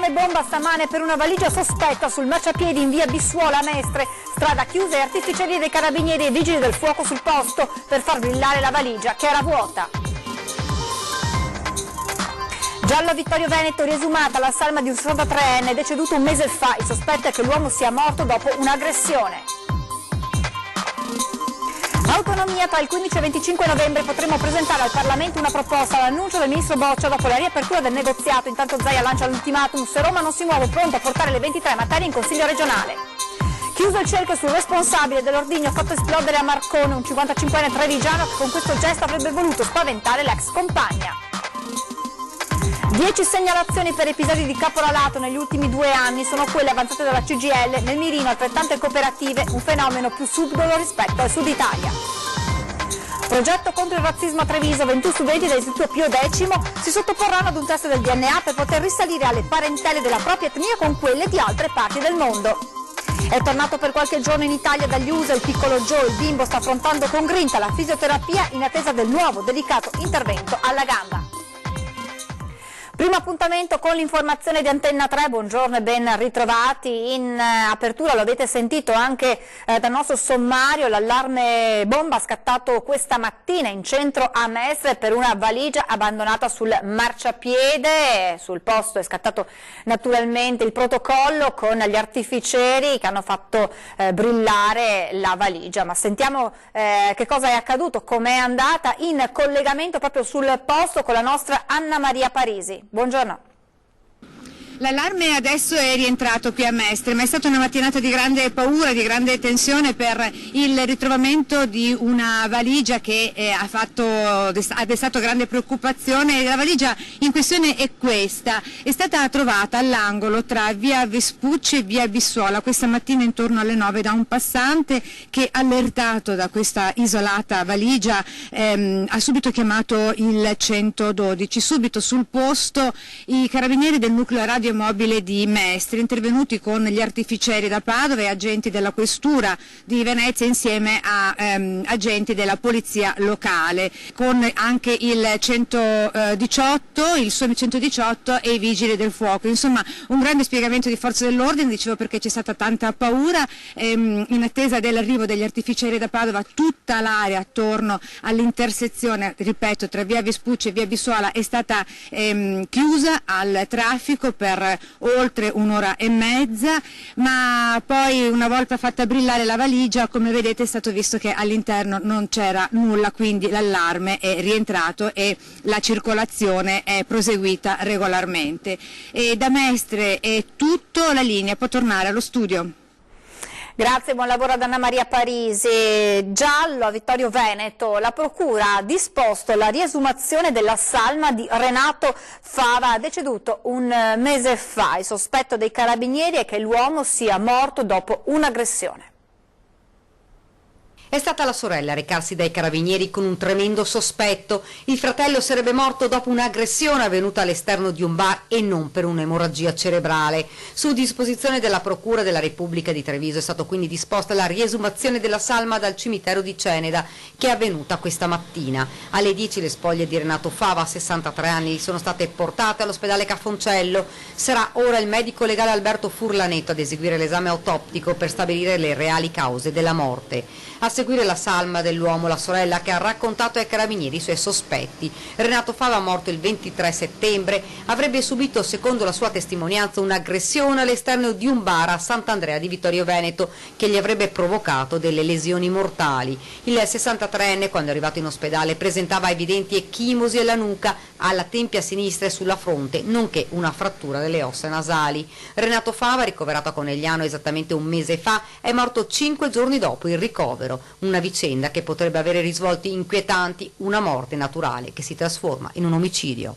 Allarme bomba stamane per una valigia sospetta sul marciapiedi in via Bissuola a Mestre, strada chiusa e artificieri dei carabinieri e vigili del fuoco sul posto per far brillare la valigia che era vuota. Giallo Vittorio Veneto, riesumata la salma di un 63enne deceduto un mese fa. Il sospetto è che l'uomo sia morto dopo un'aggressione. Autonomia, tra il 15 e il 25 novembre potremo presentare al Parlamento una proposta all'annuncio del ministro Boccia dopo la riapertura del negoziato. Intanto Zaia lancia l'ultimatum: se Roma non si muove pronto a portare le 23 materie in Consiglio regionale. Chiuso il cerchio sul responsabile dell'ordigno fatto esplodere a Marcone, un 55enne trevigiano che con questo gesto avrebbe voluto spaventare l'ex compagna. 10 segnalazioni per episodi di caporalato negli ultimi 2 anni, sono quelle avanzate dalla CGIL, nel mirino altrettante cooperative, un fenomeno più subdolo rispetto al Sud Italia. Progetto contro il razzismo a Treviso, 21 studenti dell'Istituto Pio X si sottoporranno ad un test del DNA per poter risalire alle parentele della propria etnia con quelle di altre parti del mondo. È tornato per qualche giorno in Italia dagli USA il piccolo Joe, il bimbo sta affrontando con grinta la fisioterapia in attesa del nuovo delicato intervento alla gamba. Primo appuntamento con l'informazione di Antenna 3, buongiorno e ben ritrovati. In apertura lo avete sentito anche dal nostro sommario, l'allarme bomba scattato questa mattina in centro a Mestre per una valigia abbandonata sul marciapiede. Sul posto è scattato naturalmente il protocollo con gli artificieri che hanno fatto brillare la valigia, ma sentiamo che cosa è accaduto, com'è andata in collegamento proprio sul posto con la nostra Anna Maria Parisi. Buongiorno. L'allarme adesso è rientrato qui a Mestre, ma è stata una mattinata di grande paura, di grande tensione per il ritrovamento di una valigia che ha destato grande preoccupazione. La valigia in questione è questa, è stata trovata all'angolo tra via Vespucci e via Bissuola questa mattina intorno alle 9 da un passante che, allertato da questa isolata valigia, ha subito chiamato il 112. Subito sul posto i carabinieri del nucleo radio mobile di Mestre, intervenuti con gli artificieri da Padova e agenti della questura di Venezia insieme a agenti della polizia locale, con anche il 118, il SOMI 118 e i vigili del fuoco. Insomma, un grande spiegamento di forze dell'ordine, dicevo, perché c'è stata tanta paura. In attesa dell'arrivo degli artificieri da Padova, tutta l'area attorno all'intersezione, ripeto, tra via Vespucci e via Bissuola è stata chiusa al traffico per oltre un'ora e mezza, ma poi una volta fatta brillare la valigia, come vedete, è stato visto che all'interno non c'era nulla, quindi l'allarme è rientrato e la circolazione è proseguita regolarmente. E da Mestre è tutto, la linea può tornare allo studio. Grazie, buon lavoro ad Anna Maria Parisi. Giallo a Vittorio Veneto, la procura ha disposto la riesumazione della salma di Renato Fava, deceduto un mese fa. Il sospetto dei carabinieri è che l'uomo sia morto dopo un'aggressione. È stata la sorella a recarsi dai carabinieri con un tremendo sospetto. Il fratello sarebbe morto dopo un'aggressione avvenuta all'esterno di un bar e non per un'emorragia cerebrale. Su disposizione della Procura della Repubblica di Treviso è stata quindi disposta la riesumazione della salma dal cimitero di Ceneda, che è avvenuta questa mattina. Alle 10 le spoglie di Renato Fava, 63 anni, sono state portate all'ospedale Cafoncello. Sarà ora il medico legale Alberto Furlanetto ad eseguire l'esame autoptico per stabilire le reali cause della morte. A seguire la salma dell'uomo, la sorella che ha raccontato ai carabinieri i suoi sospetti. Renato Fava, morto il 23 settembre, avrebbe subito, secondo la sua testimonianza, un'aggressione all'esterno di un bar a Sant'Andrea di Vittorio Veneto che gli avrebbe provocato delle lesioni mortali. Il 63enne, quando è arrivato in ospedale, presentava evidenti ecchimosi alla nuca, alla tempia sinistra e sulla fronte, nonché una frattura delle ossa nasali. Renato Fava, ricoverato a Conegliano esattamente un mese fa, è morto 5 giorni dopo il ricovero. Una vicenda che potrebbe avere risvolti inquietanti, una morte naturale che si trasforma in un omicidio.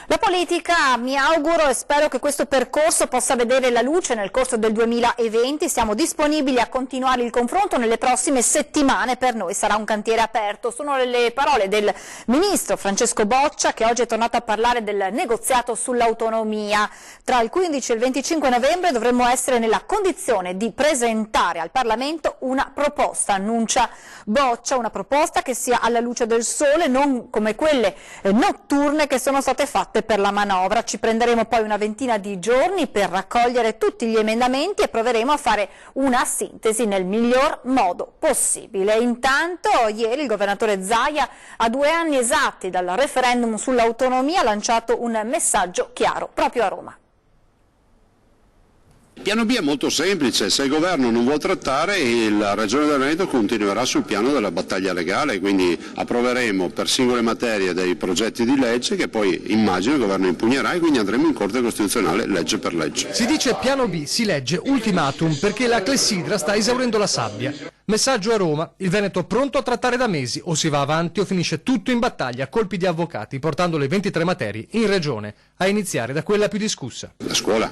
La politica, mi auguro e spero che questo percorso possa vedere la luce nel corso del 2020, siamo disponibili a continuare il confronto nelle prossime settimane, per noi sarà un cantiere aperto. Sono le parole del ministro Francesco Boccia, che oggi è tornato a parlare del negoziato sull'autonomia. Tra il 15 e il 25 novembre dovremmo essere nella condizione di presentare al Parlamento una proposta, annuncia Boccia, una proposta che sia alla luce del sole, non come quelle notturne che sono state fatte per la manovra. Ci prenderemo poi una ventina di giorni per raccogliere tutti gli emendamenti e proveremo a fare una sintesi nel miglior modo possibile. Intanto ieri il governatore Zaia, a 2 anni esatti dal referendum sull'autonomia, ha lanciato un messaggio chiaro proprio a Roma. Il piano B è molto semplice: se il governo non vuol trattare, la Regione del Veneto continuerà sul piano della battaglia legale, quindi approveremo per singole materie dei progetti di legge che poi immagino il governo impugnerà e quindi andremo in Corte Costituzionale legge per legge. Si dice piano B, si legge ultimatum perché la clessidra sta esaurendo la sabbia. Messaggio a Roma: il Veneto pronto a trattare da mesi, o si va avanti o finisce tutto in battaglia a colpi di avvocati, portando le 23 materie in Regione, a iniziare da quella più discussa. La scuola.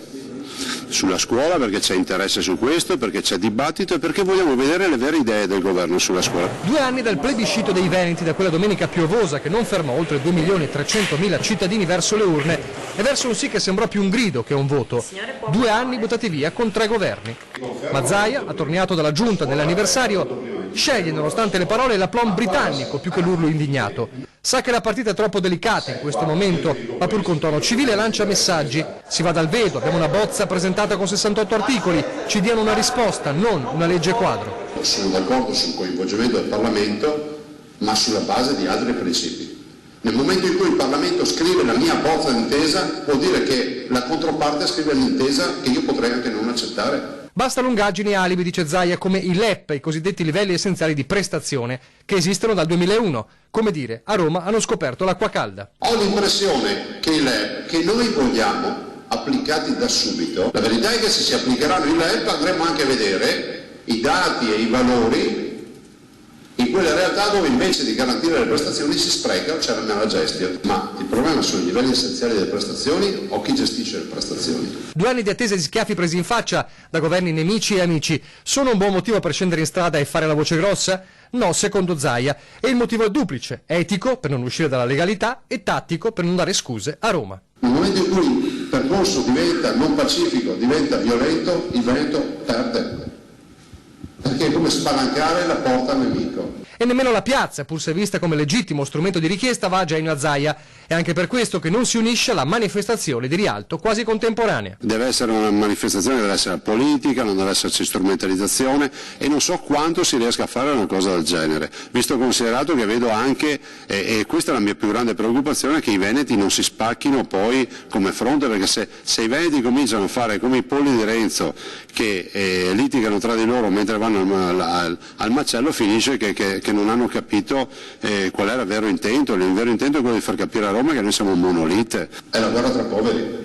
Sulla scuola, perché c'è interesse su questo, perché c'è dibattito e perché vogliamo vedere le vere idee del governo sulla scuola. 2 anni dal plebiscito dei Veneti, da quella domenica piovosa che non fermò oltre 2.300.000 cittadini verso le urne e verso un sì che sembrò più un grido che un voto. 2 anni buttati via con 3 governi. Ma Zaia, attorniato dalla giunta nell'anniversario, sceglie nonostante le parole l'aplomb britannico più che l'urlo indignato. Sa che la partita è troppo delicata in questo momento, ma pur con tono civile lancia messaggi. Si va dal vedo, abbiamo una bozza presentata con 68 articoli, ci diano una risposta, non una legge quadro. Sono d'accordo sul coinvolgimento del Parlamento, ma sulla base di altri principi. Nel momento in cui il Parlamento scrive la mia bozza d'intesa, vuol dire che la controparte scrive l'intesa che io potrei anche non accettare. Basta lungaggini e alibi, dice Zaia, come i LEP, i cosiddetti livelli essenziali di prestazione, che esistono dal 2001. Come dire, a Roma hanno scoperto l'acqua calda. Ho l'impressione che i LEP, che noi vogliamo applicati da subito, la verità è che se si applicheranno i LEP andremo anche a vedere i dati e i valori in quelle realtà dove invece di garantire le prestazioni si spreca o c'è la gestione. Ma il problema sono i livelli essenziali delle prestazioni o chi gestisce le prestazioni. 2 anni di attesa e di schiaffi presi in faccia da governi nemici e amici sono un buon motivo per scendere in strada e fare la voce grossa? No, secondo Zaia. E il motivo è duplice: etico per non uscire dalla legalità e tattico per non dare scuse a Roma. Nel momento in cui il percorso diventa non pacifico, diventa violento, il Veneto perde. Perché è come spalancare la porta al nemico. E nemmeno la piazza, pur se vista come legittimo strumento di richiesta, va a genio a Zaia. È anche per questo che non si unisce alla manifestazione di Rialto quasi contemporanea. Deve essere una manifestazione, deve essere politica, non deve esserci strumentalizzazione e non so quanto si riesca a fare una cosa del genere, visto considerato che vedo anche, e questa è la mia più grande preoccupazione, che i veneti non si spacchino poi come fronte, perché se i veneti cominciano a fare come i polli di Renzo che litigano tra di loro mentre vanno al macello, finisce che non hanno capito qual era il vero intento. Il vero intento è quello di far capire a Roma che noi siamo un monolite. È la guerra tra poveri,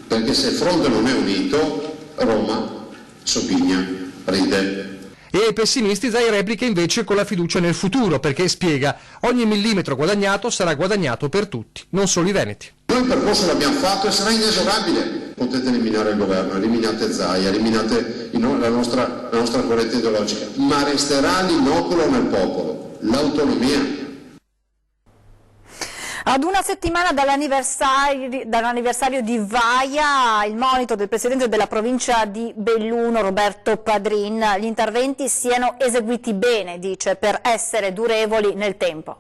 perché se il fronte non è unito, Roma soppigna, ride. E ai pessimisti Zaia replica invece con la fiducia nel futuro, perché spiega: ogni millimetro guadagnato sarà guadagnato per tutti, non solo i veneti. Noi il percorso l'abbiamo fatto e sarà inesorabile. Potete eliminare il governo, eliminate Zaia, eliminate la nostra corrente ideologica, ma resterà l'innoculo nel popolo, l'autonomia. Ad una settimana dall'anniversario di Vaia, il monito del presidente della provincia di Belluno, Roberto Padrin: gli interventi siano eseguiti bene, dice, per essere durevoli nel tempo.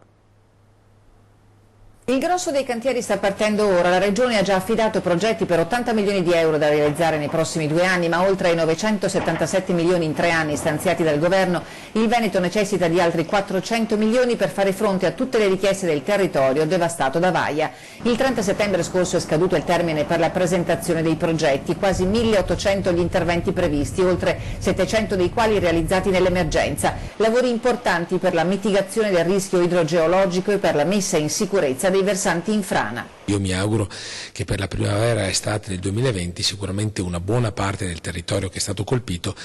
Il grosso dei cantieri sta partendo ora. La Regione ha già affidato progetti per 80 milioni di euro da realizzare nei prossimi 2 anni, ma oltre ai 977 milioni in 3 anni stanziati dal Governo, il Veneto necessita di altri 400 milioni per fare fronte a tutte le richieste del territorio devastato da Vaia. Il 30 settembre scorso è scaduto il termine per la presentazione dei progetti, quasi 1800 gli interventi previsti, oltre 700 dei quali realizzati nell'emergenza. Lavori importanti per la mitigazione del rischio idrogeologico e per la messa in sicurezza dei versanti in frana. Io mi auguro che per la primavera e estate del 2020 sicuramente una buona parte del territorio che è stato colpito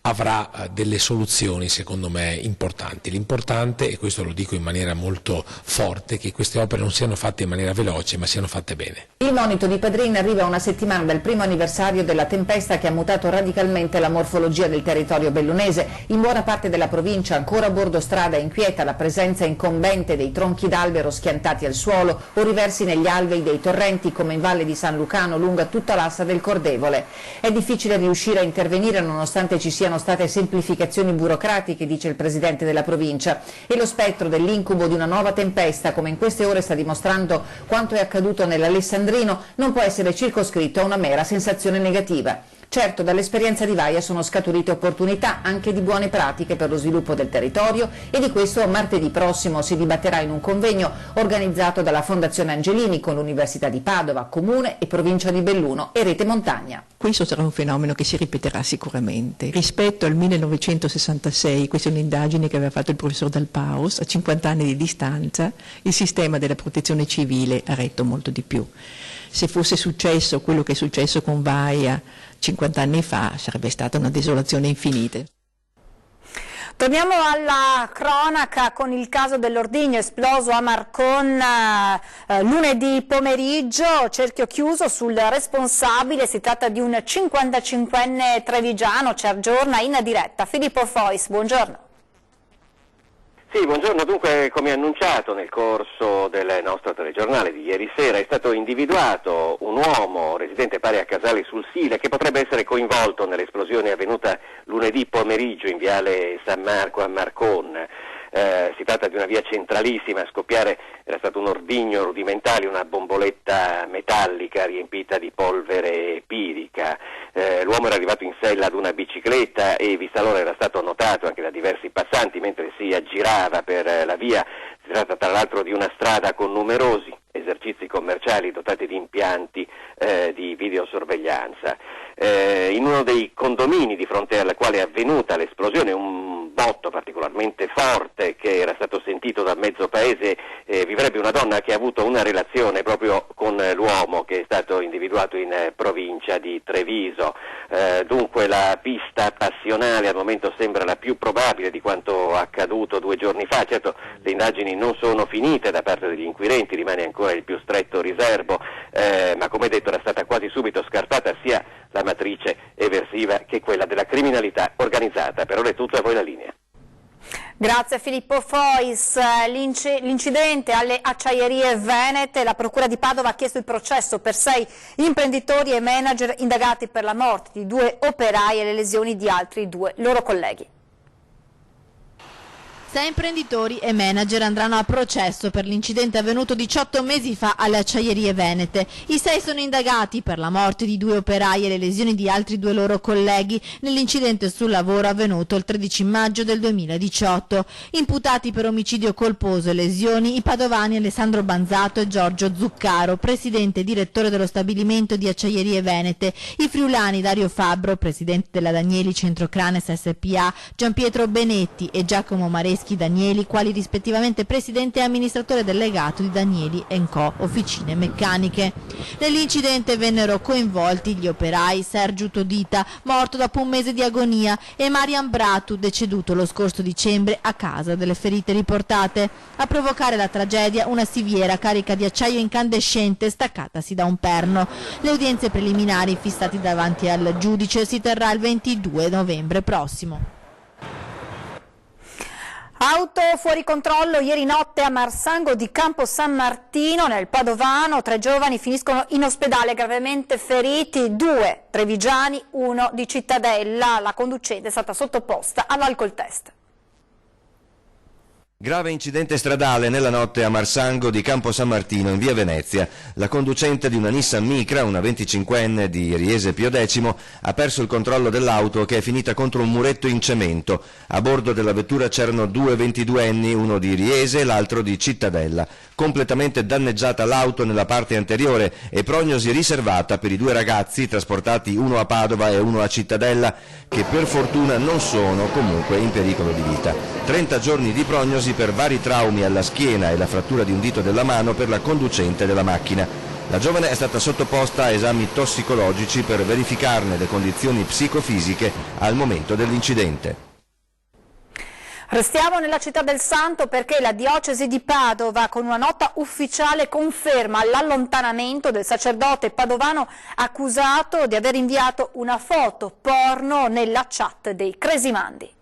avrà delle soluzioni, secondo me, importanti. L'importante, e questo lo dico in maniera molto forte, è che queste opere non siano fatte in maniera veloce, ma siano fatte bene. Il monito di Padrin arriva a una settimana dal primo anniversario della tempesta che ha mutato radicalmente la morfologia del territorio bellunese. In buona parte della provincia ancora a bordo strada inquieta la presenza incombente dei tronchi d'albero schiantati al suolo o riversi negli alvei alvei dei torrenti come in Valle di San Lucano lungo tutta l'assa del Cordevole. È difficile riuscire a intervenire nonostante ci siano state semplificazioni burocratiche, dice il presidente della provincia, e lo spettro dell'incubo di una nuova tempesta, come in queste ore sta dimostrando quanto è accaduto nell'Alessandrino, non può essere circoscritto a una mera sensazione negativa. Certo, dall'esperienza di Vaia sono scaturite opportunità anche di buone pratiche per lo sviluppo del territorio e di questo martedì prossimo si dibatterà in un convegno organizzato dalla Fondazione Angelini con l'Università di Padova, Comune e Provincia di Belluno e Rete Montagna. Questo sarà un fenomeno che si ripeterà sicuramente. Rispetto al 1966, questa è un'indagine che aveva fatto il professor Dal Paus, a 50 anni di distanza il sistema della protezione civile ha retto molto di più. Se fosse successo quello che è successo con Vaia 50 anni fa, sarebbe stata una desolazione infinita. Torniamo alla cronaca con il caso dell'ordigno esploso a Marcon lunedì pomeriggio, cerchio chiuso sul responsabile, si tratta di un 55enne trevigiano, ci aggiorna in diretta Filippo Fois, buongiorno. Sì, buongiorno. Dunque, come annunciato nel corso del nostro telegiornale di ieri sera, è stato individuato un uomo residente pari a Casale sul Sile che potrebbe essere coinvolto nell'esplosione avvenuta lunedì pomeriggio in viale San Marco a Marcon. Si tratta di una via centralissima, a scoppiare era stato un ordigno rudimentale, una bomboletta metallica riempita di polvere pirica. L'uomo era arrivato in sella ad una bicicletta e vista l'ora era stato notato anche da diversi passanti mentre si aggirava per la via. Si tratta tra l'altro di una strada con numerosi esercizi commerciali dotati di impianti di videosorveglianza. In uno dei condomini di fronte al quale è avvenuta l'esplosione, un botto particolarmente forte che era stato sentito da mezzo paese, vivrebbe una donna che ha avuto una relazione proprio con l'uomo che è stato individuato in provincia di Treviso. Dunque la pista passionale al momento sembra la più probabile di quanto accaduto 2 giorni fa. Certo, le indagini non sono finite da parte degli inquirenti, rimane ancora il più stretto riservo, ma come detto era stata quasi subito scartata sia la matrice eversiva che quella della criminalità organizzata. Per ora è tutto, a voi la linea. Grazie Filippo Fois. L'incidente alle acciaierie venete, la Procura di Padova ha chiesto il processo per 6 imprenditori e manager indagati per la morte di 2 operai e le lesioni di altri 2 loro colleghi. 6 imprenditori e manager andranno a processo per l'incidente avvenuto 18 mesi fa alle acciaierie venete. I 6 sono indagati per la morte di 2 operai e le lesioni di altri 2 loro colleghi nell'incidente sul lavoro avvenuto il 13 maggio del 2018. Imputati per omicidio colposo e lesioni i padovani Alessandro Banzato e Giorgio Zuccaro, presidente e direttore dello stabilimento di acciaierie venete, i friulani Dario Fabbro, presidente della Danieli Centrocranes SPA, Gianpietro Benetti e Giacomo Mareschi Danieli, quali rispettivamente presidente e amministratore delegato di Danieli & Co. Officine Meccaniche. Nell'incidente vennero coinvolti gli operai Sergio Todita, morto dopo un mese di agonia, e Marian Bratu, deceduto lo scorso dicembre a causa delle ferite riportate. A provocare la tragedia una siviera carica di acciaio incandescente staccatasi da un perno. Le udienze preliminari fissate davanti al giudice si terrà il 22 novembre prossimo. Auto fuori controllo ieri notte a Marsango di Campo San Martino nel Padovano, 3 giovani finiscono in ospedale gravemente feriti, 2 trevigiani, 1 di Cittadella, la conducente è stata sottoposta all'alcol test. Grave incidente stradale nella notte a Marsango di Campo San Martino in via Venezia. La conducente di una Nissan Micra, una 25enne di Riese Pio X, ha perso il controllo dell'auto che è finita contro un muretto in cemento. A bordo della vettura c'erano 2 22enni, uno di Riese e l'altro di Cittadella. Completamente danneggiata l'auto nella parte anteriore e prognosi riservata per i 2 ragazzi trasportati uno a Padova e uno a Cittadella, che per fortuna non sono comunque in pericolo di vita. 30 giorni di prognosi per vari traumi alla schiena e la frattura di un dito della mano per la conducente della macchina. La giovane è stata sottoposta a esami tossicologici per verificarne le condizioni psicofisiche al momento dell'incidente. Restiamo nella città del Santo perché la diocesi di Padova con una nota ufficiale conferma l'allontanamento del sacerdote padovano accusato di aver inviato una foto porno nella chat dei Cresimandi.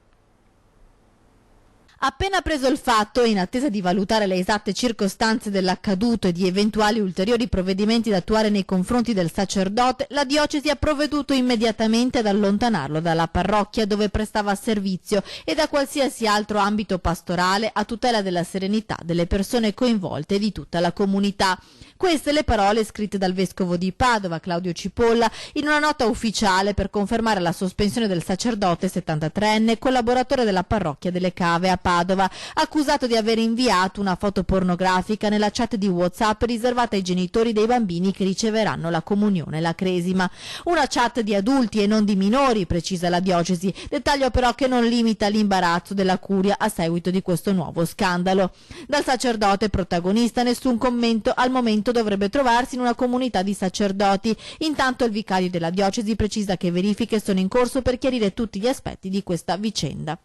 Appena preso il fatto, in attesa di valutare le esatte circostanze dell'accaduto e di eventuali ulteriori provvedimenti da attuare nei confronti del sacerdote, la diocesi ha provveduto immediatamente ad allontanarlo dalla parrocchia dove prestava servizio e da qualsiasi altro ambito pastorale a tutela della serenità delle persone coinvolte e di tutta la comunità. Queste le parole scritte dal vescovo di Padova, Claudio Cipolla, in una nota ufficiale per confermare la sospensione del sacerdote 73enne, collaboratore della parrocchia delle Cave a Padova, accusato di aver inviato una foto pornografica nella chat di WhatsApp riservata ai genitori dei bambini che riceveranno la comunione e la cresima. Una chat di adulti e non di minori, precisa la diocesi, dettaglio però che non limita l'imbarazzo della curia a seguito di questo nuovo scandalo. Dal sacerdote protagonista nessun commento, al momento dovrebbe trovarsi in una comunità di sacerdoti. Intanto il vicario della diocesi precisa che verifiche sono in corso per chiarire tutti gli aspetti di questa vicenda.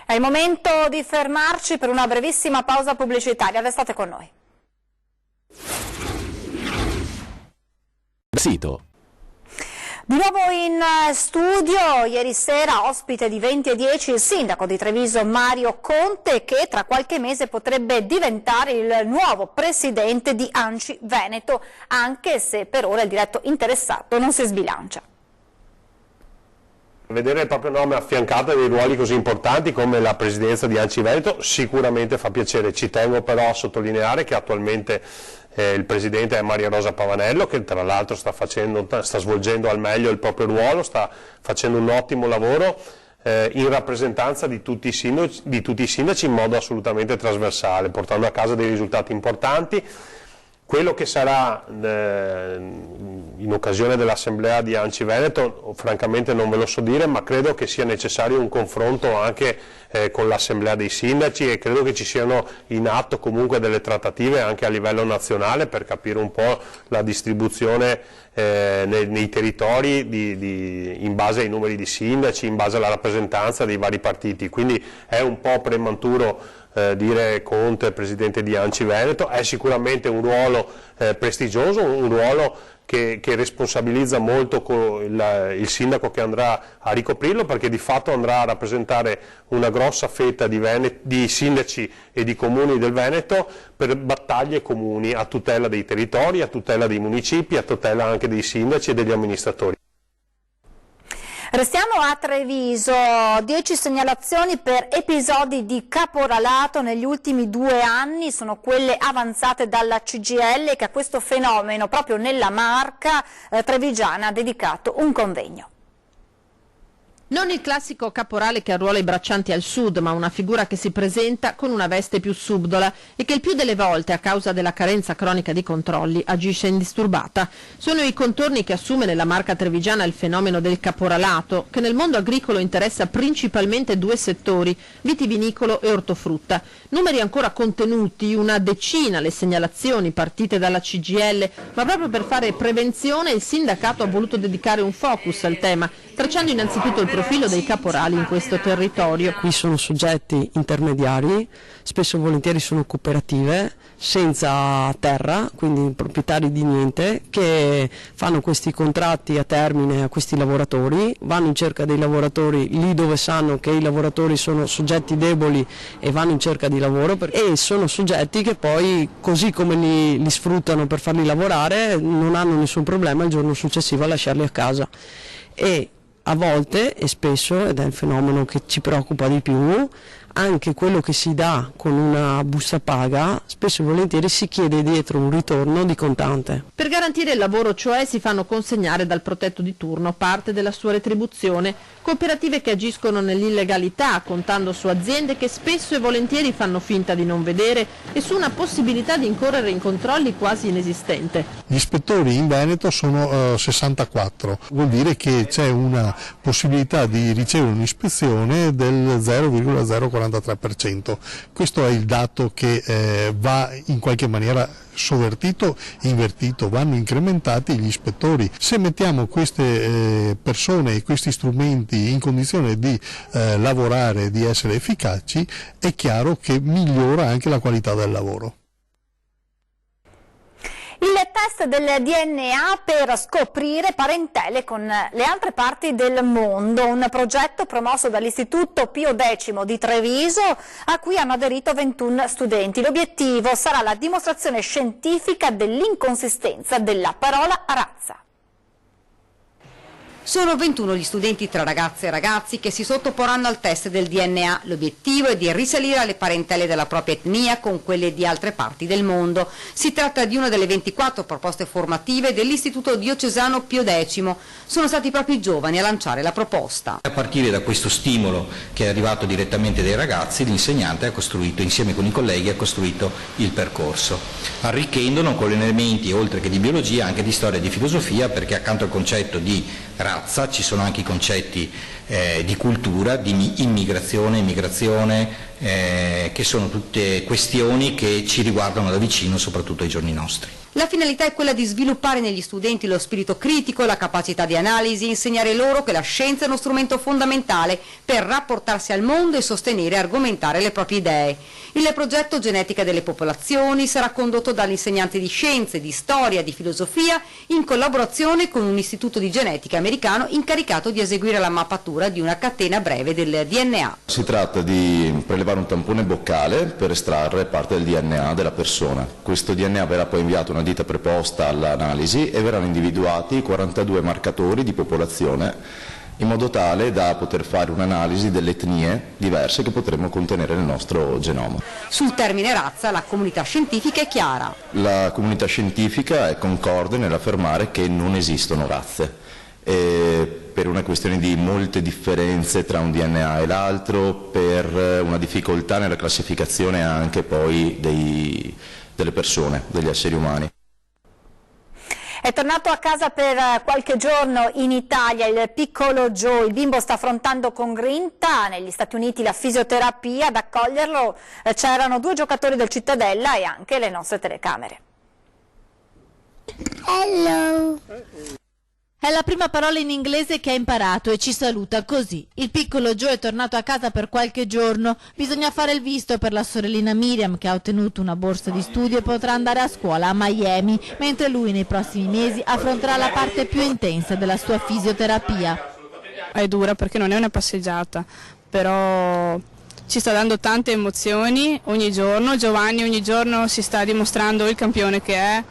È il momento di fermarci per una brevissima pausa pubblicitaria. Restate con noi. Sito. Di nuovo in studio, ieri sera ospite di 20 e 10 il sindaco di Treviso Mario Conte, che tra qualche mese potrebbe diventare il nuovo presidente di ANCI Veneto, anche se per ora il diretto interessato non si sbilancia. Vedere il proprio nome affiancato a dei ruoli così importanti come la presidenza di ANCI Veneto sicuramente fa piacere. Ci tengo però a sottolineare che attualmente il presidente è Maria Rosa Pavanello, che tra l'altro sta svolgendo al meglio il proprio ruolo, sta facendo un ottimo lavoro in rappresentanza di tutti i sindaci in modo assolutamente trasversale, portando a casa dei risultati importanti. Quello che sarà in occasione dell'assemblea di ANCI Veneto francamente non ve lo so dire, ma credo che sia necessario un confronto anche con l'assemblea dei sindaci, e credo che ci siano in atto comunque delle trattative anche a livello nazionale per capire un po' la distribuzione nei territori in base ai numeri di sindaci, in base alla rappresentanza dei vari partiti. Quindi è un po' prematuro dire Conte presidente di ANCI Veneto. È sicuramente un ruolo prestigioso, un ruolo che responsabilizza molto il sindaco che andrà a ricoprirlo, perché di fatto andrà a rappresentare una grossa fetta di sindaci e di comuni del Veneto per battaglie comuni a tutela dei territori, a tutela dei municipi, a tutela anche dei sindaci e degli amministratori. Restiamo a Treviso, 10 segnalazioni per episodi di caporalato negli ultimi 2 anni, sono quelle avanzate dalla CGIL, che a questo fenomeno proprio nella Marca trevigiana ha dedicato un convegno. Non il classico caporale che arruola i braccianti al sud, ma una figura che si presenta con una veste più subdola e che il più delle volte, a causa della carenza cronica di controlli, agisce indisturbata. Sono i contorni che assume nella Marca trevigiana il fenomeno del caporalato, che nel mondo agricolo interessa principalmente 2 settori, vitivinicolo e ortofrutta. Numeri ancora contenuti, una decina le segnalazioni partite dalla CGIL, ma proprio per fare prevenzione il sindacato ha voluto dedicare un focus al tema, tracciando innanzitutto il profilo dei caporali in questo territorio. Qui sono soggetti intermediari, spesso e volentieri sono cooperative, senza terra, quindi proprietari di niente, che fanno questi contratti a termine a questi lavoratori, vanno in cerca dei lavoratori lì dove sanno che i lavoratori sono soggetti deboli e vanno in cerca di lavoro, e sono soggetti che poi, così come li sfruttano per farli lavorare, non hanno nessun problema il giorno successivo a lasciarli a casa. E a volte, e spesso, ed è il fenomeno che ci preoccupa di più, anche quello che si dà con una busta paga, spesso e volentieri si chiede dietro un ritorno di contante. Per garantire il lavoro, cioè, si fanno consegnare dal protetto di turno parte della sua retribuzione, cooperative che agiscono nell'illegalità, contando su aziende che spesso e volentieri fanno finta di non vedere e su una possibilità di incorrere in controlli quasi inesistente. Gli ispettori in Veneto sono 64, vuol dire che c'è una possibilità di ricevere un'ispezione del 0,043%. Questo è il dato che va in qualche maniera sovvertito, invertito, vanno incrementati gli ispettori. Se mettiamo queste persone e questi strumenti in condizione di lavorare, di essere efficaci, è chiaro che migliora anche la qualità del lavoro. Il test del DNA per scoprire parentele con le altre parti del mondo, un progetto promosso dall'Istituto Pio X di Treviso a cui hanno aderito 21 studenti. L'obiettivo sarà la dimostrazione scientifica dell'inconsistenza della parola razza. Sono 21 gli studenti tra ragazze e ragazzi che si sottoporranno al test del DNA. L'obiettivo è di risalire alle parentele della propria etnia con quelle di altre parti del mondo. Si tratta di una delle 24 proposte formative dell'Istituto Diocesano Pio X. Sono stati proprio i giovani a lanciare la proposta. A partire da questo stimolo che è arrivato direttamente dai ragazzi, l'insegnante ha costruito, insieme con i colleghi, ha costruito il percorso, arricchendolo con elementi, oltre che di biologia, anche di storia e di filosofia, perché accanto al concetto di razza ci sono anche i concetti di cultura, di immigrazione, emigrazione, che sono tutte questioni che ci riguardano da vicino, soprattutto ai giorni nostri. La finalità è quella di sviluppare negli studenti lo spirito critico, la capacità di analisi, insegnare loro che la scienza è uno strumento fondamentale per rapportarsi al mondo e sostenere e argomentare le proprie idee. Il progetto Genetica delle popolazioni sarà condotto dagli insegnanti di scienze, di storia, di filosofia, in collaborazione con un istituto di genetica americano incaricato di eseguire la mappatura di una catena breve del DNA. Si tratta di prelevare un tampone boccale per estrarre parte del DNA della persona. Questo DNA verrà poi inviato a una ditta preposta all'analisi e verranno individuati 42 marcatori di popolazione in modo tale da poter fare un'analisi delle etnie diverse che potremmo contenere nel nostro genoma. Sul termine razza la comunità scientifica è chiara. La comunità scientifica è concorde nell'affermare che non esistono razze. Per una questione di molte differenze tra un DNA e l'altro, per una difficoltà nella classificazione anche poi delle persone, degli esseri umani. È tornato a casa per qualche giorno in Italia il piccolo Joe. Il bimbo sta affrontando con grinta negli Stati Uniti la fisioterapia. Ad accoglierlo c'erano 2 giocatori del Cittadella e anche le nostre telecamere. Hello. È la prima parola in inglese che ha imparato e ci saluta così. Il piccolo Joe è tornato a casa per qualche giorno. Bisogna fare il visto per la sorellina Miriam, che ha ottenuto una borsa di studio e potrà andare a scuola a Miami, mentre lui nei prossimi mesi affronterà la parte più intensa della sua fisioterapia. È dura perché non è una passeggiata, però ci sta dando tante emozioni ogni giorno. Giovanni ogni giorno si sta dimostrando il campione che è.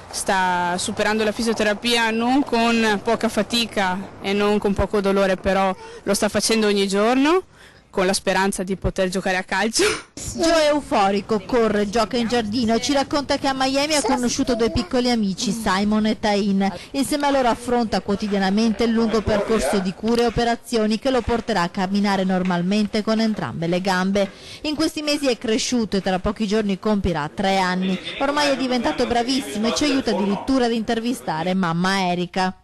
Sta superando la fisioterapia non con poca fatica e non con poco dolore, però lo sta facendo ogni giorno con la speranza di poter giocare a calcio. Joe è euforico, corre, gioca in giardino e ci racconta che a Miami ha conosciuto 2 piccoli amici, Simon e Tain. Insieme a loro affronta quotidianamente il lungo percorso di cure e operazioni che lo porterà a camminare normalmente con entrambe le gambe. In questi mesi è cresciuto e tra pochi giorni compirà 3 anni. Ormai è diventato bravissimo e ci aiuta addirittura ad intervistare mamma Erika.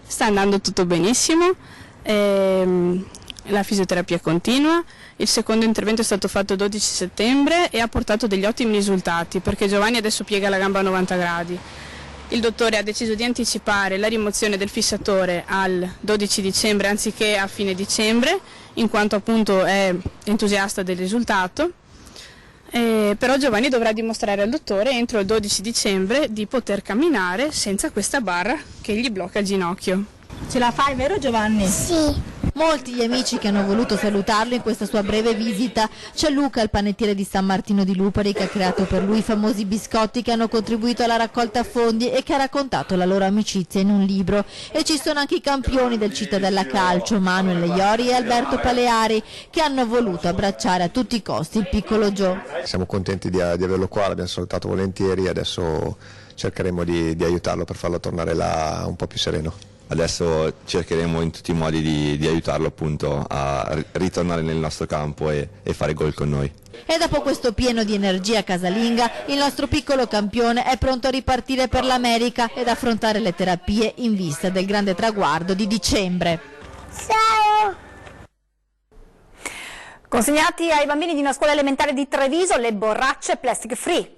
Sta andando tutto benissimo. La fisioterapia continua, il secondo intervento è stato fatto il 12 settembre e ha portato degli ottimi risultati perché Giovanni adesso piega la gamba a 90 gradi. Il dottore ha deciso di anticipare la rimozione del fissatore al 12 dicembre anziché a fine dicembre, in quanto appunto è entusiasta del risultato. Però Giovanni dovrà dimostrare al dottore entro il 12 dicembre di poter camminare senza questa barra che gli blocca il ginocchio. Ce la fai, vero Giovanni? Sì. Molti gli amici che hanno voluto salutarlo in questa sua breve visita. C'è Luca, il panettiere di San Martino di Lupari, che ha creato per lui i famosi biscotti che hanno contribuito alla raccolta fondi e che ha raccontato la loro amicizia in un libro. E ci sono anche i campioni del Cittadella Calcio, Manuel Iori e Alberto Paleari, che hanno voluto abbracciare a tutti i costi il piccolo Joe. Siamo contenti di averlo qua, l'abbiamo salutato volentieri e adesso cercheremo di aiutarlo per farlo tornare là un po' più sereno. Adesso cercheremo in tutti i modi di aiutarlo appunto a ritornare nel nostro campo e fare gol con noi. E dopo questo pieno di energia casalinga, il nostro piccolo campione è pronto a ripartire per l'America ed affrontare le terapie in vista del grande traguardo di dicembre. Ciao! Consegnati ai bambini di una scuola elementare di Treviso le borracce plastic free.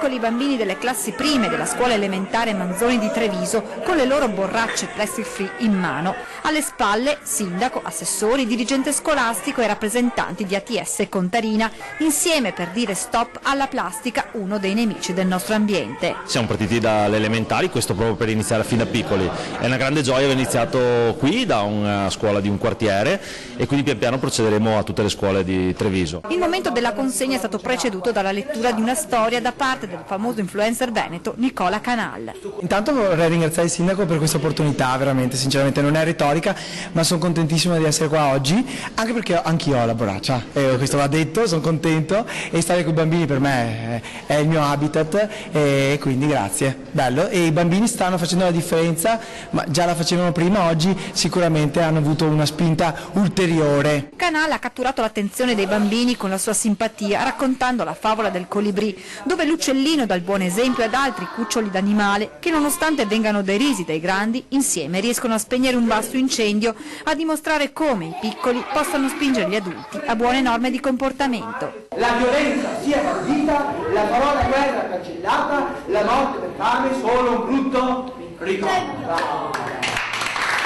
piccoli bambini delle classi prime della scuola elementare Manzoni di Treviso con le loro borracce plastic free in mano. Alle spalle sindaco, assessori, dirigente scolastico e rappresentanti di ATS Contarina, insieme per dire stop alla plastica, uno dei nemici del nostro ambiente. Siamo partiti dalle elementari, questo proprio per iniziare fin da piccoli. È una grande gioia aver iniziato qui da una scuola di un quartiere e quindi pian piano procederemo a tutte le scuole di Treviso. Il momento della consegna è stato preceduto dalla lettura di una storia da parte del famoso influencer veneto Nicola Canal. Intanto vorrei ringraziare il sindaco per questa opportunità, veramente, sinceramente non è retorica, ma sono contentissimo di essere qua oggi, anche perché anch'io ho la borraccia, questo va detto, sono contento e stare con i bambini per me è il mio habitat e quindi grazie, bello, e i bambini stanno facendo la differenza, ma già la facevano prima, oggi sicuramente hanno avuto una spinta ulteriore. Canal ha catturato l'attenzione dei bambini con la sua simpatia, raccontando la favola del colibrì, dove l'uccellino dà il buon esempio ad altri cuccioli d'animale che, nonostante vengano derisi dai grandi, insieme riescono a spegnere un vasto incendio, a dimostrare come i piccoli possano spingere gli adulti a buone norme di comportamento. La violenza sia bandita, la parola guerra cancellata, la morte per fame solo un brutto ricordo.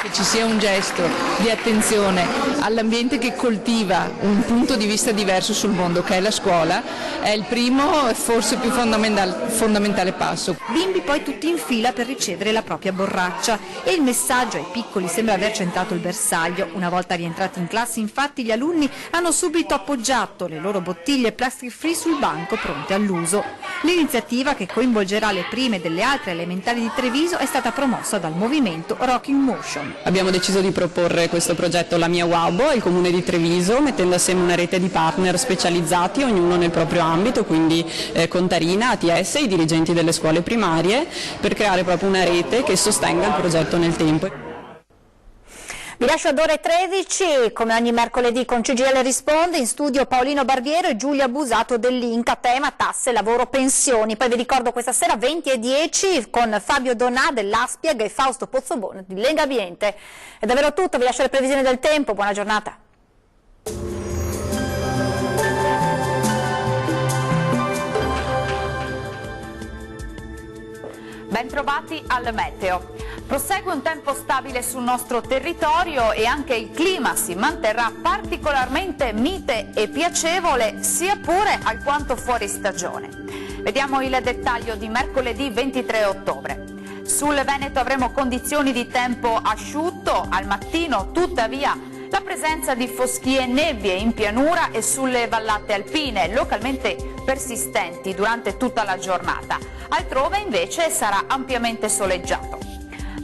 Che ci sia un gesto di attenzione all'ambiente che coltiva un punto di vista diverso sul mondo, che è la scuola, è il primo e forse più fondamentale passo. Bimbi poi tutti in fila per ricevere la propria borraccia e il messaggio ai piccoli sembra aver centrato il bersaglio. Una volta rientrati in classe, infatti, gli alunni hanno subito appoggiato le loro bottiglie plastic free sul banco pronte all'uso. L'iniziativa, che coinvolgerà le prime delle altre elementari di Treviso, è stata promossa dal movimento Rocking Motion. Abbiamo deciso di proporre questo progetto La Mia Wabo al Comune di Treviso, mettendo assieme una rete di partner specializzati, ognuno nel proprio ambito, quindi Contarina, ATS e i dirigenti delle scuole primarie, per creare proprio una rete che sostenga il progetto nel tempo. Vi lascio ad ore 13, come ogni mercoledì con CGIL Risponde, in studio Paolino Barbiero e Giulia Busato dell'Inca, tema tasse, lavoro, pensioni. Poi vi ricordo questa sera 20:10 con Fabio Donà dell'Aspiag e Fausto Pozzobon di Lega Ambiente. È davvero tutto, vi lascio le previsioni del tempo, buona giornata. Bentrovati al meteo. Prosegue un tempo stabile sul nostro territorio e anche il clima si manterrà particolarmente mite e piacevole, sia pure alquanto fuori stagione. Vediamo il dettaglio di mercoledì 23 ottobre. Sul Veneto avremo condizioni di tempo asciutto, al mattino tuttavia la presenza di foschie e nebbie in pianura e sulle vallate alpine, localmente persistenti durante tutta la giornata. Altrove invece sarà ampiamente soleggiato.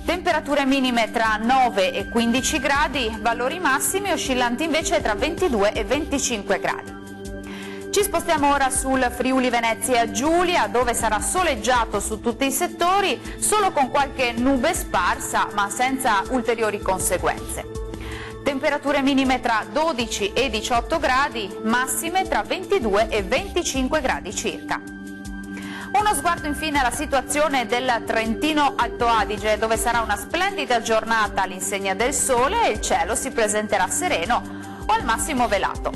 Temperature minime tra 9 e 15 gradi, valori massimi oscillanti invece tra 22 e 25 gradi. Ci spostiamo ora sul Friuli Venezia Giulia, dove sarà soleggiato su tutti i settori, solo con qualche nube sparsa ma senza ulteriori conseguenze. Temperature minime tra 12 e 18 gradi, massime tra 22 e 25 gradi circa. Uno sguardo infine alla situazione del Trentino Alto Adige, dove sarà una splendida giornata all'insegna del sole e il cielo si presenterà sereno o al massimo velato.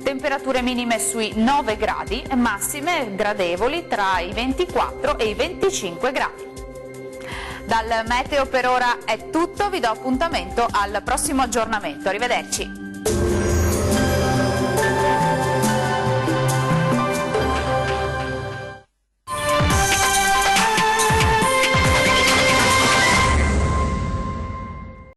Temperature minime sui 9 gradi, massime gradevoli tra i 24 e i 25 gradi. Dal meteo per ora è tutto, vi do appuntamento al prossimo aggiornamento. Arrivederci.